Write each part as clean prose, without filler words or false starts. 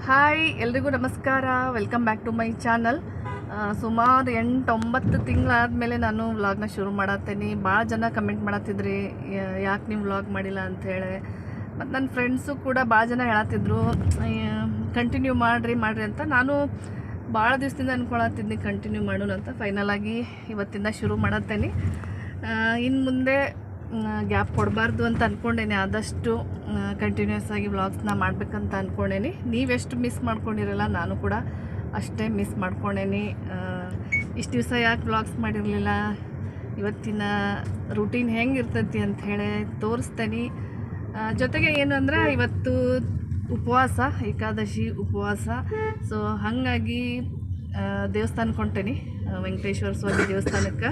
Hi ಎಲ್ರಿಗೂ ನಮಸ್ಕಾರ. Welcome back to my channel. ಸುಮಾರು 8-9 ತಿಂಗಳಾದಮೇಲೆ ನಾನು ವ್ಲಾಗ್ನ ಶುರು ಮಾಡತ್ತೀನಿ. ಭಾಳ ಜನ ಕಮೆಂಟ್ ಮಾಡತ್ತಿದ್ರಿ, ಯಾಕೆ ನೀವು ವ್ಲಾಗ್ ಮಾಡಿಲ್ಲ ಅಂಥೇಳಿ. ಮತ್ತು ನನ್ನ ಫ್ರೆಂಡ್ಸು ಕೂಡ ಭಾಳ ಜನ ಹೇಳತ್ತಿದ್ರು ಕಂಟಿನ್ಯೂ ಮಾಡಿರಿ ಅಂತ. ನಾನು ಭಾಳ ದಿವಸದಿಂದ ಅಂದ್ಕೊಳತ್ತಿದ್ನಿ ಕಂಟಿನ್ಯೂ ಮಾಡೋಣ ಅಂತ. ಫೈನಲ್ ಆಗಿ ಇವತ್ತಿಂದ ಶುರು ಮಾಡತ್ತೇನೆ. ಇನ್ನು ಮುಂದೆ ಗ್ಯಾಪ್ ಕೊಡಬಾರ್ದು ಅಂತ ಅಂದ್ಕೊಂಡೇನೆ. ಆದಷ್ಟು ಕಂಟಿನ್ಯೂಸ್ ಆಗಿ ವ್ಲಾಗ್ಸ್ನ ಮಾಡಬೇಕಂತ ಅಂದ್ಕೊಂಡೇನಿ. ನೀವೆಷ್ಟು ಮಿಸ್ ಮಾಡ್ಕೊಂಡಿರಲ್ಲ, ನಾನು ಕೂಡ ಅಷ್ಟೇ ಮಿಸ್ ಮಾಡ್ಕೊಂಡೇನಿ. ಇಷ್ಟು ದಿವಸ ಯಾಕೆ ವ್ಲಾಗ್ಸ್ ಮಾಡಿರಲಿಲ್ಲ, ಇವತ್ತಿನ ರೂಟೀನ್ ಹೆಂಗಿರ್ತೈತಿ ಅಂಥೇಳಿ ತೋರಿಸ್ತೇನೆ. ಜೊತೆಗೆ ಏನು ಅಂದ್ರೆ ಇವತ್ತು ಉಪವಾಸ, ಏಕಾದಶಿ ಉಪವಾಸ. ಸೊ ಹಾಗಾಗಿ ದೇವಸ್ಥಾನಕ್ಕೆ ಹೊಂಟೇನಿ, ವೆಂಕಟೇಶ್ವರ ಸ್ವಾಮಿ ದೇವಸ್ಥಾನಕ್ಕೆ.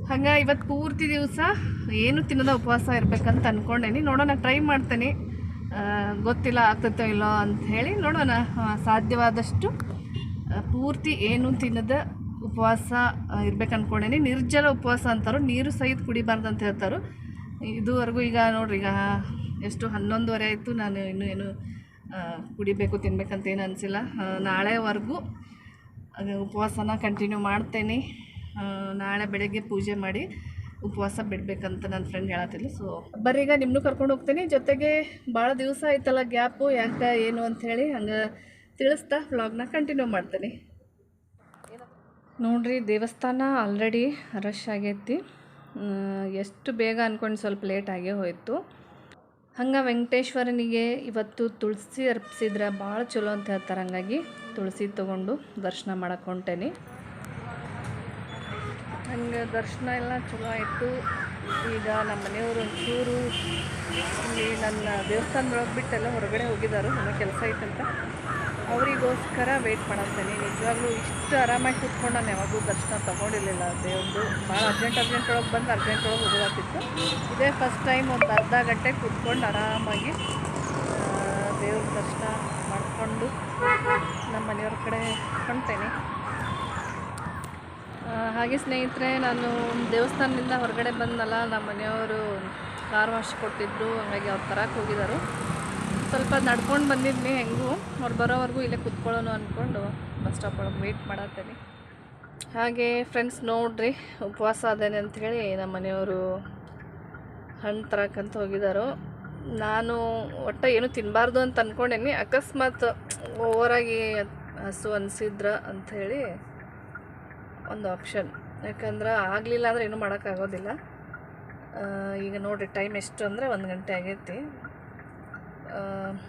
ಹಂಗೆ ಇವತ್ತು ಪೂರ್ತಿ ದಿವಸ ಏನು ತಿನ್ನೋದ ಉಪವಾಸ ಇರಬೇಕಂತ ಅಂದ್ಕೊಂಡೇನಿ. ನೋಡೋಣ, ಟ್ರೈ ಮಾಡ್ತೇನೆ. ಗೊತ್ತಿಲ್ಲ ಆಗ್ತೈತೋ ಇಲ್ಲೋ ಅಂಥೇಳಿ ನೋಡೋಣ. ಸಾಧ್ಯವಾದಷ್ಟು ಪೂರ್ತಿ ಏನು ತಿನ್ನೋದ ಉಪವಾಸ ಇರ್ಬೇಕು ಅಂದ್ಕೊಂಡೇನಿ. ನಿರ್ಜಲ ಉಪವಾಸ ಅಂತಾರೋ, ನೀರು ಸಹಿತ ಕುಡಿಬಾರ್ದು ಅಂತ ಹೇಳ್ತಾರೋ. ಇದುವರೆಗೂ ಈಗ ನೋಡ್ರಿ, ಈಗ ಎಷ್ಟು 11:30 ಆಯಿತು, ನಾನು ಇನ್ನೂ ಏನು ಕುಡಿಬೇಕು ತಿನ್ಬೇಕಂತ ಏನು ಅನಿಸಿಲ್ಲ. ನಾಳೆವರೆಗೂ ಉಪವಾಸನ ಕಂಟಿನ್ಯೂ ಮಾಡ್ತೇನೆ. ನಾಳೆ ಬೆಳಗ್ಗೆ ಪೂಜೆ ಮಾಡಿ ಉಪವಾಸ ಬಿಡಬೇಕಂತ ನನ್ನ ಫ್ರೆಂಡ್ ಹೇಳತ್ತಿಲ್ಲ. ಸೊ ಬರೀಗ ನಿಮ್ಮನ್ನು ಕರ್ಕೊಂಡು ಹೋಗ್ತೀನಿ. ಜೊತೆಗೆ ಭಾಳ ದಿವಸ ಆಯ್ತಲ್ಲ ಗ್ಯಾಪು, ಯಾಕೆ ಏನು ಅಂಥೇಳಿ ಹಂಗೆ ತಿಳಿಸ್ತಾ ವ್ಲಾಗ್ನ ಕಂಟಿನ್ಯೂ ಮಾಡ್ತೀನಿ. ನೋಡಿರಿ, ದೇವಸ್ಥಾನ ಆಲ್ರೆಡಿ ರಶ್ ಆಗೈತಿ. ಎಷ್ಟು ಬೇಗ ಅಂದ್ಕೊಂಡು ಸ್ವಲ್ಪ ಲೇಟ್ ಆಗೇ ಹೋಯಿತು. ಹಂಗೆ ವೆಂಕಟೇಶ್ವರನಿಗೆ ಇವತ್ತು ತುಳಸಿ ಅರ್ಪಿಸಿದ್ರೆ ಭಾಳ ಚಲೋ ಅಂತ ಹೇಳ್ತಾರೆ. ಹಂಗಾಗಿ ತುಳಸಿ ತೊಗೊಂಡು ದರ್ಶನ ಮಾಡಕ್ಕೆ ಹೊಂಟೇನಿ. ಹಂಗೆ ದರ್ಶನ ಎಲ್ಲ ಚಲೋ ಆಯಿತು. ಈಗ ನಮ್ಮ ಮನೆಯವರು ಒಂಚೂರು ಇಲ್ಲಿ ನನ್ನ ದೇವಸ್ಥಾನದೊಳಗೆ ಬಿಟ್ಟೆಲ್ಲ ಹೊರಗಡೆ ಹೋಗಿದ್ದಾರೆ, ಏನೋ ಕೆಲಸ ಐತಂತ. ಅವರಿಗೋಸ್ಕರ ವೆಯ್ಟ್ ಮಾಡತ್ತೇನೆ. ನಿಜವಾಗ್ಲೂ ಇಷ್ಟು ಆರಾಮಾಗಿ ಕೂತ್ಕೊಂಡು ನಾನು ಯಾವಾಗೂ ದರ್ಶನ ತೊಗೊಂಡಿರಲಿಲ್ಲ ದೇವ್ರದ್ದು. ಭಾಳ ಅರ್ಜೆಂಟ್ ಒಳಗೆ ಬಂದು ಅರ್ಜೆಂಟೊಳಗೆ ಹೋಗೋದಾಗ್ತಿತ್ತು. ಇದೇ ಫಸ್ಟ್ ಟೈಮ್ ಒಂದು ಅರ್ಧ ಗಂಟೆ ಕೂತ್ಕೊಂಡು ಆರಾಮಾಗಿ ದೇವ್ರ ದರ್ಶನ ಮಾಡಿಕೊಂಡು ನಮ್ಮ ಮನೆಯವ್ರ ಕಡೆ ಹೊಂಟೇನೆ. ಹಾಗೆ ಸ್ನೇಹಿತರೆ, ನಾನು ದೇವಸ್ಥಾನದಿಂದ ಹೊರಗಡೆ ಬಂದಲ್ಲ, ನಮ್ಮ ಮನೆಯವರು ಕಾರ್ ವಾಶ್ ಕೊಟ್ಟಿದ್ದರು. ಹಾಗಾಗಿ ಅವ್ರು ತರಕ್ಕೆ ಹೋಗಿದ್ದಾರೆ. ಸ್ವಲ್ಪ ನಡ್ಕೊಂಡು ಬಂದಿದ್ನಿ. ಹೆಂಗೂ ಅವ್ರು ಬರೋವರೆಗೂ ಇಲ್ಲೇ ಕೂತ್ಕೊಳ್ಳೋಣ ಅಂದ್ಕೊಂಡು ಬಸ್ ಸ್ಟಾಪ್ ಒಳಗೆ ವೆಯ್ಟ್ ಮಾಡತ್ತೇನೆ. ಹಾಗೆ ಫ್ರೆಂಡ್ಸ್ ನೋಡ್ರಿ, ಉಪವಾಸ ಅದೇನೆ ಅಂಥೇಳಿ ನಮ್ಮ ಮನೆಯವರು ಹಣ್ಣು ತರಕ್ಕಂತ ಹೋಗಿದ್ದಾರೋ. ನಾನು ಒಟ್ಟು ಏನೂ ತಿನ್ನಬಾರ್ದು ಅಂತ ಅಂದ್ಕೊಂಡೇನಿ. ಅಕಸ್ಮಾತ್ ಓವರಾಗಿ ಹಸು ಅನಿಸಿದ್ರ ಅಂಥೇಳಿ ಒಂದು ಆಪ್ಷನ್. ಯಾಕಂದ್ರೆ ಆಗಲಿಲ್ಲ ಅಂದರೆ ಏನೂ ಮಾಡೋಕ್ಕಾಗೋದಿಲ್ಲ. ಈಗ ನೋಡಿರಿ, ಟೈಮ್ ಎಷ್ಟು ಅಂದರೆ 1 ಗಂಟೆ ಆಗೈತಿ.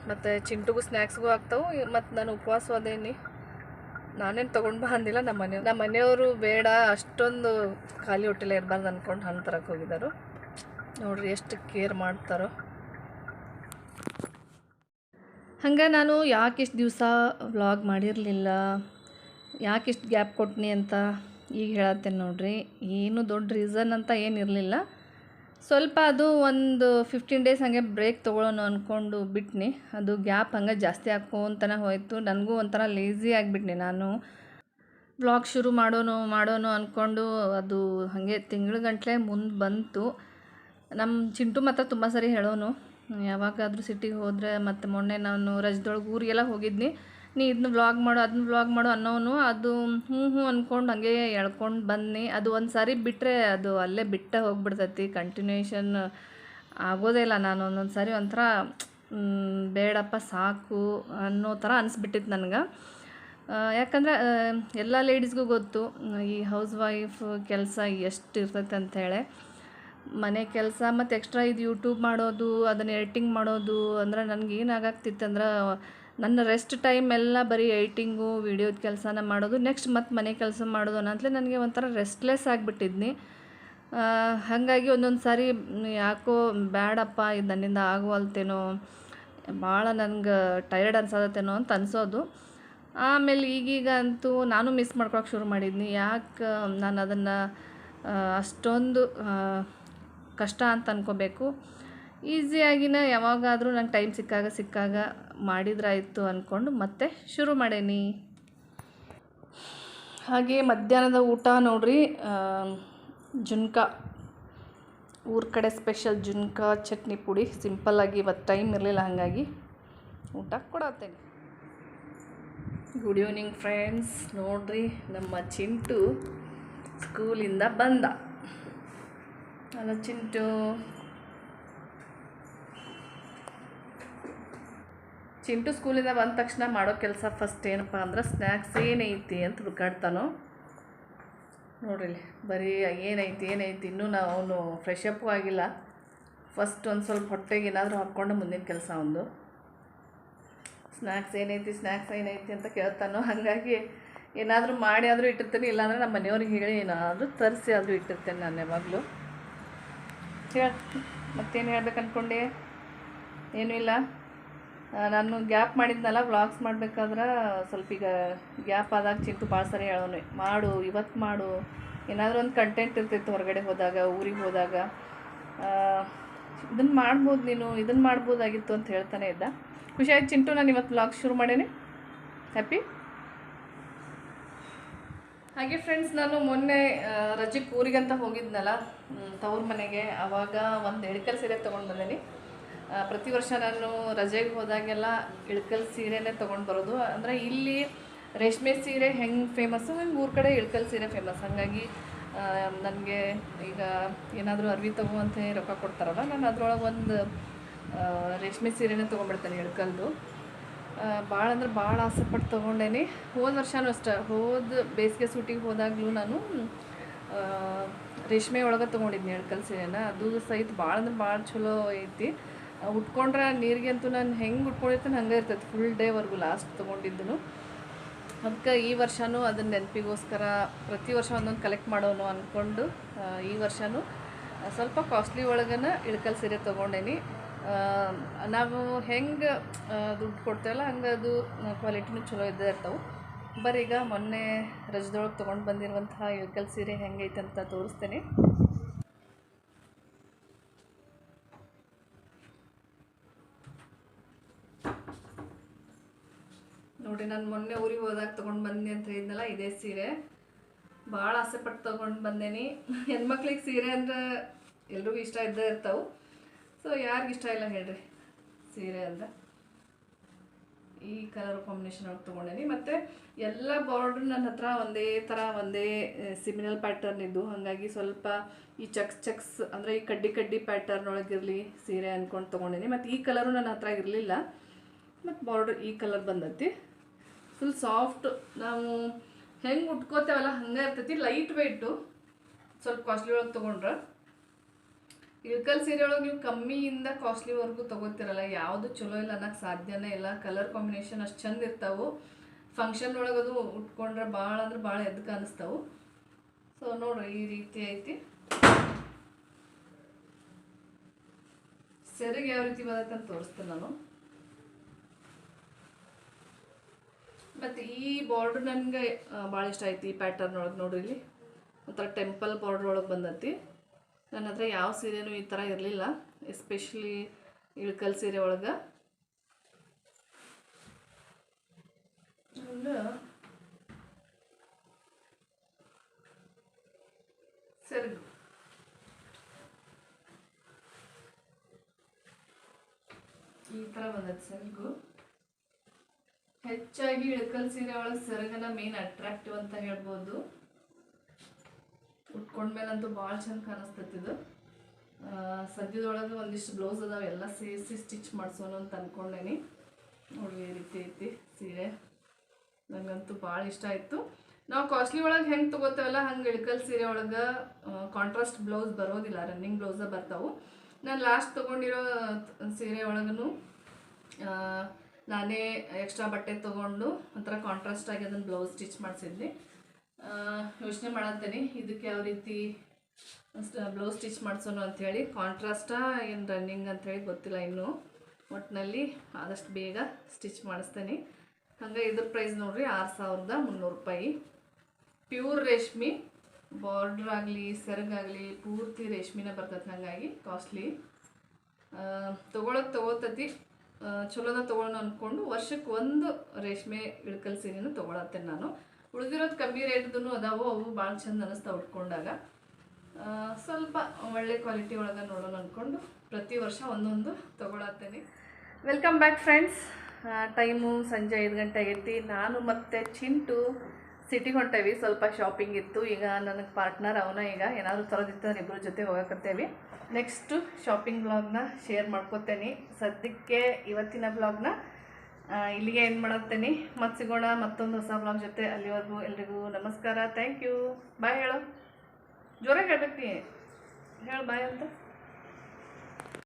ಮತ್ತು ಚಿಂಟುಗೂ ಸ್ನ್ಯಾಕ್ಸ್ಗೂ ಆಗ್ತಾವೆ. ಮತ್ತು ನಾನು ಉಪವಾಸ ಅದೇನಿ, ನಾನೇನು ತೊಗೊಂಡು ಬಾ ಅಂದಿಲ್ಲ. ನಮ್ಮ ಮನೆಯವರು ಬೇಡ, ಅಷ್ಟೊಂದು ಖಾಲಿ ಹೊಟ್ಟೆಲೆ ಇರಬಾರ್ದು ಅಂದ್ಕೊಂಡು ಹಣ್ಣು ತರಕ್ಕೆ ಹೋಗಿದ್ದಾರೋ. ನೋಡಿರಿ ಎಷ್ಟು ಕೇರ್ ಮಾಡ್ತಾರೋ. ಹಂಗೆ ನಾನು ಯಾಕಿಷ್ಟು ದಿವಸ ವ್ಲಾಗ್ ಮಾಡಿರಲಿಲ್ಲ, ಯಾಕಿಷ್ಟು ಗ್ಯಾಪ್ ಕೊಟ್ನಿ ಅಂತ ಈಗ ಹೇಳತ್ತೇನೆ ನೋಡ್ರಿ. ಏನು ದೊಡ್ಡ ರೀಸನ್ ಅಂತ ಏನಿರಲಿಲ್ಲ. ಸ್ವಲ್ಪ ಅದು ಒಂದು 15 ಡೇಸ್ ಹಾಗೆ ಬ್ರೇಕ್ ತೊಗೊಳ್ಳೋಣ ಅಂದ್ಕೊಂಡು ಬಿಟ್ನಿ. ಅದು ಗ್ಯಾಪ್ ಹಂಗೆ ಜಾಸ್ತಿ ಹಾಕ್ಕೊಂತನೇ ಹೋಯಿತು. ನನಗೂ ಒಂಥರ ಲೇಝಿ ಆಗಿಬಿಟ್ನಿ. ನಾನು ವ್ಲಾಗ್ ಶುರು ಮಾಡೋಣ ಅಂದ್ಕೊಂಡು ಅದು ಹಾಗೆ ತಿಂಗಳುಗಟ್ಟಲೆ ಮುಂದೆ ಬಂತು. ನಮ್ಮ ಚಿಂಟು ಮಾತ್ರ ತುಂಬ ಸರಿ ಹೇಳೋನು, ಯಾವಾಗಾದರೂ ಸಿಟಿಗೆ ಹೋದರೆ, ಮತ್ತು ಮೊನ್ನೆ ನಾನು ರಜದೊಳಗೆ ಊರಿಗೆಲ್ಲ ಹೋಗಿದ್ನಿ, ನೀ ಇದನ್ನ ವ್ಲಾಗ್ ಮಾಡು ಅದನ್ನ ವ್ಲಾಗ್ ಮಾಡು ಅನ್ನೋನು. ಅದು ಹ್ಞೂ ಅಂದ್ಕೊಂಡು ಹಾಗೆ ಎಳ್ಕೊಂಡು ಬಂದ್ನಿ. ಅದು ಒಂದು ಸಾರಿ ಬಿಟ್ಟರೆ ಅದು ಅಲ್ಲೇ ಬಿಟ್ಟೆ ಹೋಗ್ಬಿಡ್ತೈತಿ, ಕಂಟಿನ್ಯೂಷನ್ ಆಗೋದೇ ಇಲ್ಲ. ನಾನು ಒಂದೊಂದು ಸಾರಿ ಒಂಥರ ಬೇಡಪ್ಪ ಸಾಕು ಅನ್ನೋ ಥರ ಅನಿಸ್ಬಿಟ್ಟಿತ್ತು ನನಗೆ. ಯಾಕಂದರೆ ಎಲ್ಲ ಲೇಡೀಸ್ಗೂ ಗೊತ್ತು ಈ ಹೌಸ್ ವೈಫ್ ಕೆಲಸ ಎಷ್ಟು ಇರ್ತೈತೆ ಅಂಥೇಳಿ. ಮನೆ ಕೆಲಸ ಮತ್ತು ಎಕ್ಸ್ಟ್ರಾ ಇದು ಯೂಟ್ಯೂಬ್ ಮಾಡೋದು, ಅದನ್ನು ಎಡಿಟಿಂಗ್ ಮಾಡೋದು. ಅಂದರೆ ನನಗೆ ಏನಾಗ್ತಿತ್ತಂದ್ರೆ, ನನ್ನ ರೆಸ್ಟ್ ಟೈಮ್ ಎಲ್ಲ ಬರೀ ಎಡಿಟಿಂಗು, ವೀಡಿಯೋದ ಕೆಲಸನ ಮಾಡೋದು, ನೆಕ್ಸ್ಟ್ ಮತ್ತು ಮನೆ ಕೆಲಸ ಮಾಡೋದು ಅನ್ನೋದ್ಲೆ ನನಗೆ ಒಂಥರ ರೆಸ್ಟ್ಲೆಸ್ ಆಗಿಬಿಟ್ಟಿದ್ನಿ. ಹಾಗಾಗಿ ಒಂದೊಂದು ಸಾರಿ ಯಾಕೋ ಬೇಡಪ್ಪ, ಇದು ನನ್ನಿಂದ ಆಗುವಲ್ತೇನೋ, ಭಾಳ ನನಗೆ ಟಯರ್ಡ್ ಅನ್ಸತ್ತೇನೋ ಅಂತ ಅನಿಸೋದು. ಆಮೇಲೆ ಈಗೀಗ ಅಂತೂ ನಾನು ಮಿಸ್ ಮಾಡ್ಕೊಳಕ್ಕೆ ಶುರು ಮಾಡಿದ್ನಿ. ಯಾಕೆ ನಾನು ಅದನ್ನು ಅಷ್ಟೊಂದು ಕಷ್ಟ ಅಂತ ಅಂದ್ಕೋಬೇಕು. ಈಸಿಯಾಗಿನ ಯಾವಾಗಾದರೂ ನಂಗೆ ಟೈಮ್ ಸಿಕ್ಕಾಗ ಮಾಡಿದ್ರಾಯಿತು ಅಂದ್ಕೊಂಡು ಮತ್ತೆ ಶುರು ಮಾಡೇನಿ. ಹಾಗೆ ಮಧ್ಯಾಹ್ನದ ಊಟ ನೋಡ್ರಿ, ಜುನ್ಕ ಊರ ಕಡೆ ಸ್ಪೆಷಲ್ ಜುನ್ಕ ಚಟ್ನಿ ಪುಡಿ ಸಿಂಪಲ್ಲಾಗಿ ಇವತ್ತು ಟೈಮ್ ಇರಲಿಲ್ಲ, ಹಾಗಾಗಿ ಊಟ ಕೊಡತ್ತೇನೆ. Good evening friends. ನೋಡ್ರಿ, ನಮ್ಮ ಚಿಂಟು ಸ್ಕೂಲಿಂದ ಬಂದ. ಅಲ್ಲ ಚಿಂಟು, ಸ್ಕೂಲಿಂದ ಬಂದ ತಕ್ಷಣ ಮಾಡೋ ಕೆಲಸ ಫಸ್ಟ್ ಏನಪ್ಪ ಅಂದ್ರೆ ಸ್ನ್ಯಾಕ್ಸ್ ಏನೈತಿ ಅಂತ ಹುಡುಕಾಡ್ತಾನೋ. ನೋಡ್ರಿ, ಬರೀ ಏನೈತಿ ಇನ್ನೂ ಅವನು ಫ್ರೆಶ್ ಅಪ್ಪು ಆಗಿಲ್ಲ. ಫಸ್ಟ್ ಒಂದು ಸ್ವಲ್ಪ ಹೊಟ್ಟೆಗೆ ಏನಾದರೂ ಹಾಕ್ಕೊಂಡು ಮುಂದಿನ ಕೆಲಸ ಒಂದು ಸ್ನ್ಯಾಕ್ಸ್ ಏನೈತಿ ಅಂತ ಕೇಳ್ತಾನೋ. ಹಾಗಾಗಿ ಏನಾದರೂ ಮಾಡಿ ಆದರೂ ಇಟ್ಟಿರ್ತೀನಿ, ಇಲ್ಲಾಂದರೆ ನಮ್ಮ ಮನೆಯವ್ರಿಗೆ ಹೇಳಿ ಏನಾದರೂ ತರಿಸಿ ಆದರೂ ಇಟ್ಟಿರ್ತೇನೆ ನಾನು ಯಾವಾಗಲೂ. ಮತ್ತೇನು ಹೇಳ್ಬೇಕು ಅಂದ್ಕೊಂಡೆ? ಏನೂ ಇಲ್ಲ. ನಾನು ಗ್ಯಾಪ್ ಮಾಡಿದ್ನಲ್ಲ ವ್ಲಾಗ್ಸ್ ಮಾಡ್ಬೇಕಾದ್ರೆ, ಸ್ವಲ್ಪ ಈಗ ಗ್ಯಾಪ್ ಆದಾಗ ಚಿಂಟು ಭಾಳ ಸರಿ ಹೇಳೋನು, ಮಾಡು ಇವತ್ತು ಮಾಡು, ಏನಾದರೂ ಒಂದು ಕಂಟೆಂಟ್ ಇರ್ತಿತ್ತು ಹೊರಗಡೆ ಹೋದಾಗ, ಊರಿಗೆ ಹೋದಾಗ, ಇದನ್ನು ಮಾಡ್ಬೋದು ನೀನು, ಇದನ್ನು ಮಾಡ್ಬೋದಾಗಿತ್ತು ಅಂತ ಹೇಳ್ತಾನೆ ಇದ್ದ. ಖುಷಿ ಆಯ್ತು ಚಿಂಟು, ನಾನು ಇವತ್ತು ವ್ಲಾಗ್ ಶುರು ಮಾಡೇನೆ. ಹ್ಯಾಪಿ. ಹಾಗೆ ಫ್ರೆಂಡ್ಸ್, ನಾನು ಮೊನ್ನೆ ರಜೆಗೆ ಊರಿಗಂತ ಹೋಗಿದ್ನಲ್ಲ ತವ್ರ ಮನೆಗೆ, ಆವಾಗ ಒಂದು ಇಳಕಲ್ ಸೀರೆ ತೊಗೊಂಡು ಬಂದೇನಿ. ಪ್ರತಿ ವರ್ಷ ನಾನು ರಜೆಗೆ ಹೋದಾಗೆಲ್ಲ ಇಳಕಲ್ ಸೀರೆನೇ ತೊಗೊಂಡು ಬರೋದು. ಅಂದರೆ ಇಲ್ಲಿ ರೇಷ್ಮೆ ಸೀರೆ ಹೆಂಗೆ ಫೇಮಸ್ಸು, ಹಿಂಗೆ ಊರ ಕಡೆ ಇಳಕಲ್ ಸೀರೆ ಫೇಮಸ್. ಹಾಗಾಗಿ ನನಗೆ ಈಗ ಏನಾದರೂ ಅರ್ವಿ ತೊಗೊಂತ ರೊಕ್ಕ ಕೊಡ್ತಾರಲ್ಲ, ನಾನು ಅದ್ರೊಳಗೆ ಒಂದು ರೇಷ್ಮೆ ಸೀರೆನೇ ತೊಗೊಂಡ್ಬಿಡ್ತೇನೆ ಇಳಕಲ್ದು. ಭಾಳ ಅಂದ್ರೆ ಭಾಳ ಆಸೆಪಟ್ಟು ತೊಗೊಂಡೇನಿ. ಹೋದ ವರ್ಷವೂ ಅಷ್ಟೇ, ಹೋದ ಬೇಸಿಗೆ ಸೂಟಿಗೆ ಹೋದಾಗಲೂ ನಾನು ರೇಷ್ಮೆ ಒಳಗೆ ತೊಗೊಂಡಿದ್ನಿ ಇಳಕಲ್ ಸೀರೆನ. ಅದು ಸಹಿತ ಭಾಳ ಅಂದ್ರೆ ಭಾಳ ಚಲೋ ಐತಿ. ಉಟ್ಕೊಂಡ್ರೆ ನೀರಿಗೆ ಅಂತೂ ನಾನು ಹೆಂಗೆ ಉಟ್ಕೊಂಡಿರ್ತೀನಿ ಹಂಗೆ ಇರ್ತೈತಿ ಫುಲ್ ಡೇವರೆಗೂ, ಲಾಸ್ಟ್ ತೊಗೊಂಡಿದ್ದನು. ಅದಕ್ಕೆ ಈ ವರ್ಷವೂ ಅದನ್ನ ನೆನಪಿಗೋಸ್ಕರ ಪ್ರತಿ ವರ್ಷ ಒಂದೊಂದು ಕಲೆಕ್ಟ್ ಮಾಡೋನು ಅಂದ್ಕೊಂಡು ಈ ವರ್ಷವೂ ಸ್ವಲ್ಪ ಕಾಸ್ಟ್ಲಿ ಒಳಗನ ಇಳಕಲ್ ಸೀರೆ ತೊಗೊಂಡೇನಿ. ನಾವು ಹೆಂಗೆ ದುಡ್ಡು ಕೊಡ್ತೇವಲ್ಲ ಹಂಗೆ ಅದು ಕ್ವಾಲಿಟಿನೂ ಚಲೋ ಇದ್ದೇ ಇರ್ತಾವೆ. ಬರೀ ಈಗ ಮೊನ್ನೆ ರಜದೊಳಗೆ ತೊಗೊಂಡು ಬಂದಿರುವಂತಹ ಇಳಕಲ್ ಸೀರೆ ಹೆಂಗೈತೆ ಅಂತ ತೋರಿಸ್ತೇನೆ. ನೋಡಿ, ನಾನು ಮೊನ್ನೆ ಊರಿಗೆ ಹೋದಾಗ ತೊಗೊಂಡು ಬಂದೆ ಅಂತ ಹೇಳಿದ್ನಲ್ಲ, ಇದೇ ಸೀರೆ. ಭಾಳ ಆಸೆಪಟ್ಟು ತೊಗೊಂಡು ಬಂದೇನಿ. ಹೆಣ್ಮಕ್ಳಿಗೆ ಸೀರೆ ಅಂದರೆ ಎಲ್ರಿಗೂ ಇಷ್ಟ ಇದ್ದೇ ಇರ್ತಾವೆ. ಸೊ ಯಾರಿಗಿಷ್ಟ ಇಷ್ಟ ಇಲ್ಲ ಹೇಳ್ರಿ ಸೀರೆ ಅಂದರೆ. ಈ ಕಲರ್ ಕಾಂಬಿನೇಷನ್ ಒಳಗೆ ತೊಗೊಂಡೇನಿ. ಮತ್ತು ಎಲ್ಲ ಬಾರ್ಡ್ರ್ ನನ್ನ ಹತ್ರ ಒಂದೇ ಸಿಮಿನಲ್ ಪ್ಯಾಟರ್ನ್ ಇದ್ದು, ಹಾಗಾಗಿ ಸ್ವಲ್ಪ ಈ ಚೆಕ್ಸ್ ಅಂದರೆ ಈ ಕಡ್ಡಿ ಪ್ಯಾಟರ್ನ್ ಒಳಗಿರಲಿ ಸೀರೆ ಅಂದ್ಕೊಂಡು ತೊಗೊಂಡೇನಿ. ಮತ್ತು ಈ ಕಲರು ನನ್ನ ಹತ್ರ ಇರಲಿಲ್ಲ, ಮತ್ತು ಬಾರ್ಡ್ರ್ ಈ ಕಲರ್ ಬಂದೈತಿ. ಫುಲ್ ಸಾಫ್ಟ್, ನಾವು ಹೆಂಗೆ ಉಟ್ಕೋತೇವಲ್ಲ ಹಂಗೆ ಇರ್ತೈತಿ. ಲೈಟ್ ವೆಯ್ಟು, ಸ್ವಲ್ಪ ಕಾಸ್ಟ್ಲಿ ಒಳಗೆ ತೊಗೊಂಡ್ರೆ. ಇಳಕಲ್ ಸೀರೆ ಒಳಗೆ ನೀವು ಕಮ್ಮಿಯಿಂದ ಕಾಸ್ಟ್ಲಿವರೆಗೂ ತೊಗೋತಿರಲ್ಲ, ಯಾವುದು ಚಲೋ ಇಲ್ಲ ಅನ್ನೋಕ್ಕೆ ಸಾಧ್ಯನೇ ಇಲ್ಲ. ಕಲರ್ ಕಾಂಬಿನೇಷನ್ ಅಷ್ಟು ಚಂದ ಇರ್ತಾವೆ. ಫಂಕ್ಷನ್ ಒಳಗೆ ಅದು ಉಟ್ಕೊಂಡ್ರೆ ಭಾಳ ಅಂದ್ರೆ ಭಾಳ ಎದ್ದಕ್ಕೆ ಅನ್ನಿಸ್ತಾವೆ. ಸೊ ನೋಡ್ರಿ, ಈ ರೀತಿ ಐತಿ. ಸೆರೆಗೆ ಯಾವ ರೀತಿ ಬರುತ್ತೆ ಅಂತ ತೋರಿಸ್ತೇನೆ ನಾನು. ಮತ್ತು ಈ ಬಾರ್ಡ್ರ್ ನನಗೆ ಭಾಳ ಇಷ್ಟ ಐತಿ. ಈ ಪ್ಯಾಟರ್ನ್ ಒಳಗೆ ನೋಡ್ರಿ, ಇಲ್ಲಿ ಒಂಥರ ಟೆಂಪಲ್ ಬಾರ್ಡ್ರ್ ಒಳಗೆ ಬಂದೈತಿ. ನನ್ನ ಹತ್ರ ಯಾವ ಸೀರೆನೂ ಈ ಥರ ಇರಲಿಲ್ಲ, ಎಸ್ಪೆಷಲಿ ಇಳಕಲ್ ಸೀರೆ ಒಳಗೆ. ಸೆರಗು ಈ ಥರ ಬಂದೈತಿ. ಸೆರಗು ಹೆಚ್ಚಾಗಿ ಇಳಕಲ್ ಸೀರೆ ಒಳಗೆ ಸೆರಗನ ಮೇನ್ ಅಟ್ರಾಕ್ಟಿವ್ ಅಂತ ಹೇಳ್ಬೋದು. ಉಟ್ಕೊಂಡ್ಮೇಲಂತೂ ಭಾಳ ಚಂದ ಕಾಣಿಸ್ತೈತಿದು. ಸದ್ಯದೊಳಗೆ ಒಂದಿಷ್ಟು ಬ್ಲೌಸ್ ಅದಾವೆ, ಎಲ್ಲ ಸೇರಿಸಿ ಸ್ಟಿಚ್ ಮಾಡಿಸೋಣ ಅಂತ ಅಂದ್ಕೊಂಡೇನಿ. ನೋಡ್ರಿ, ಈ ರೀತಿ ಐತಿ ಸೀರೆ. ನನಗಂತೂ ಭಾಳ ಇಷ್ಟ ಆಯಿತು. ನಾವು ಕಾಸ್ಟ್ಲಿ ಒಳಗೆ ಹೆಂಗೆ ತೊಗೋತೇವಲ್ಲ ಹಂಗೆ ಇಳಕಲ್ ಸೀರೆ ಒಳಗೆ ಕಾಂಟ್ರಾಸ್ಟ್ ಬ್ಲೌಸ್ ಬರೋದಿಲ್ಲ, ರನ್ನಿಂಗ್ ಬ್ಲೌಸ ಬರ್ತಾವೆ. ನಾನು ಲಾಸ್ಟ್ ತೊಗೊಂಡಿರೋ ಸೀರೆ ಒಳಗೂ ನಾನೇ ಎಕ್ಸ್ಟ್ರಾ ಬಟ್ಟೆ ತೊಗೊಂಡು ಒಂಥರ ಕಾಂಟ್ರಾಸ್ಟ್ ಆಗಿ ಅದನ್ನು ಬ್ಲೌಸ್ ಸ್ಟಿಚ್ ಮಾಡಿಸಿದ್ನಿ. ಯೋಚನೆ ಮಾಡತ್ತೇನೆ ಇದಕ್ಕೆ ಯಾವ ರೀತಿ ಬ್ಲೌಸ್ ಸ್ಟಿಚ್ ಮಾಡಿಸೋಣ ಅಂಥೇಳಿ. ಕಾಂಟ್ರಾಸ್ಟಾ ಏನು ರನ್ನಿಂಗ್ ಅಂಥೇಳಿ ಗೊತ್ತಿಲ್ಲ ಇನ್ನೂ. ಒಟ್ಟಿನಲ್ಲಿ ಆದಷ್ಟು ಬೇಗ ಸ್ಟಿಚ್ ಮಾಡಿಸ್ತೇನೆ. ಹಾಗೆ ಇದ್ರ ಪ್ರೈಸ್ ನೋಡ್ರಿ 6300 ರೂಪಾಯಿ. ಪ್ಯೂರ್ ರೇಷ್ಮೆ, ಬಾರ್ಡ್ರ್ ಆಗಲಿ ಸೆರಗಾಗಲಿ ಪೂರ್ತಿ ರೇಷ್ಮೆನೇ ಬರ್ತೈತೆ, ಹಾಗಾಗಿ ಕಾಸ್ಟ್ಲಿ. ತೊಗೋತತಿ ಚಲೋದ ತೊಗೊಳ್ಳೋಣ ಅಂದ್ಕೊಂಡು ವರ್ಷಕ್ಕೆ ಒಂದು ರೇಷ್ಮೆ ಇಳಕಲ್ ಸೀರೆನೂ ತೊಗೊಳತ್ತೇನೆ ನಾನು. ಉಳಿದಿರೋದು ಕಮ್ಮಿ ರೇಟ್ದು ಅದಾವು, ಅವು ಭಾಳ ಚಂದ ಅನ್ನಿಸ್ತಾವೆ ಉಟ್ಕೊಂಡಾಗ. ಸ್ವಲ್ಪ ಒಳ್ಳೆ ಕ್ವಾಲಿಟಿ ಒಳಗೆ ನೋಡೋಣ ಅಂದ್ಕೊಂಡು ಪ್ರತಿ ವರ್ಷ ಒಂದೊಂದು ತೊಗೊಳತ್ತೇನೆ. Welcome back friends. ಟೈಮು ಸಂಜೆ 5 ಗಂಟೆ ಆಗೈತಿ. ನಾನು ಮತ್ತು ಚಿಂಟು ಸಿಟಿಗೆ ಹೊಂಟೇವಿ. ಸ್ವಲ್ಪ ಶಾಪಿಂಗ್ ಇತ್ತು. ಈಗ ನನಗೆ ಪಾರ್ಟ್ನರ್ ಅವನ ಈಗ ಏನಾದರೂ ತರೋದಿತ್ತು ಅಂದ್ರೆ ಇಬ್ಬರ ಜೊತೆ ಹೋಗಕತ್ತೇವಿ. ನೆಕ್ಸ್ಟು ಶಾಪಿಂಗ್ ಬ್ಲಾಗ್ನ ಶೇರ್ ಮಾಡ್ಕೋತೇನೆ. ಸದ್ಯಕ್ಕೆ ಇವತ್ತಿನ ಬ್ಲಾಗ್ನ ಇಲ್ಲಿಗೆ ಏನು ಮಾಡತ್ತೇನೆ. ಮತ್ತೆ ಸಿಗೋಣ ಮತ್ತೊಂದು ಹೊಸ ಬ್ಲಾಗ್ ಜೊತೆ. ಅಲ್ಲಿವರೆಗೂ ಎಲ್ರಿಗೂ ನಮಸ್ಕಾರ. Thank you. ಬಾಯ್ ಹೇಳು. ಜೋರಾಗಿ ಹೇಳ್ಬೇಕು. ಹೇಳು ಬಾಯ್ ಅಂತ.